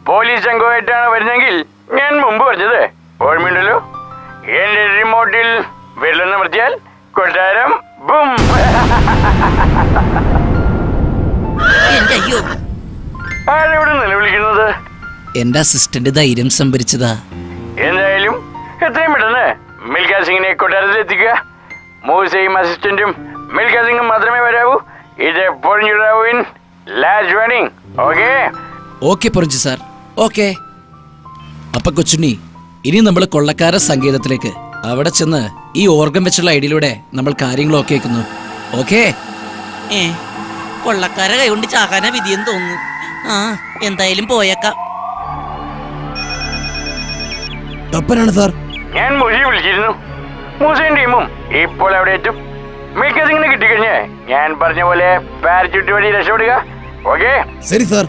Police സംഘമായിട്ടാണ് വരുന്നെങ്കിൽ ഞാൻ മുമ്പ് പറഞ്ഞത് ഓർമ്മയുണ്ടല്ലോ. എന്റെ റിമോട്ടിൽ വെള്ളം നിവർത്തിയാൽ കൊട്ടാരം ബും. ആരെവിടെ നിലവിളിക്കുന്നത്? എന്റെ അസിസ്റ്റന്റ് ധൈര്യം സംഭരിച്ചതാ. എന്തായാലും എത്രയും പെട്ടെന്ന് മിൽഖാ സിംഗിനെ കൊട്ടാരത്തിൽ എത്തിക്കുക. മൂസയും അസിസ്റ്റന്റും മിൽഖാ സിംഗും മാത്രമേ വരാവൂ. ഇത് പൊറിഞ്ഞിടാവൂ. Last warning. Okay? Okay Porinju sir, okay. അപ്പൊ കൊച്ചുണ്ണി, ഇനി നമ്മൾ കൊള്ളക്കാര സങ്കേതത്തിലേക്ക് അവിടെ ചെന്ന് ഈ ഓർഗൻ വെച്ചുള്ള ഐഡിയയിലൂടെ നമ്മൾ കാര്യങ്ങളൊക്കെ ആക്കുന്നു. ഓക്കെ? കൊള്ളക്കാരെ കൈകൊണ്ട് ചാകാനാ വിധിയെന്ന് തോന്നുന്നു. ആ, എന്തായാലും പോയേക്കാം. തപ്പനാണ് സാർ. ഞാൻ മൂസയെ വിളിച്ചിരുന്നു. മൂസയും ടീമും ഇപ്പോൾ അവിടെ എത്തും. മിൽഖാ സിംഗിനെ കിട്ടിക്കഴിഞ്ഞ് ഞാൻ പറഞ്ഞ പോലെ പാരച്യൂട്ട് വഴി രക്ഷപ്പെടുക. ഓക്കെ? ശരി സാർ.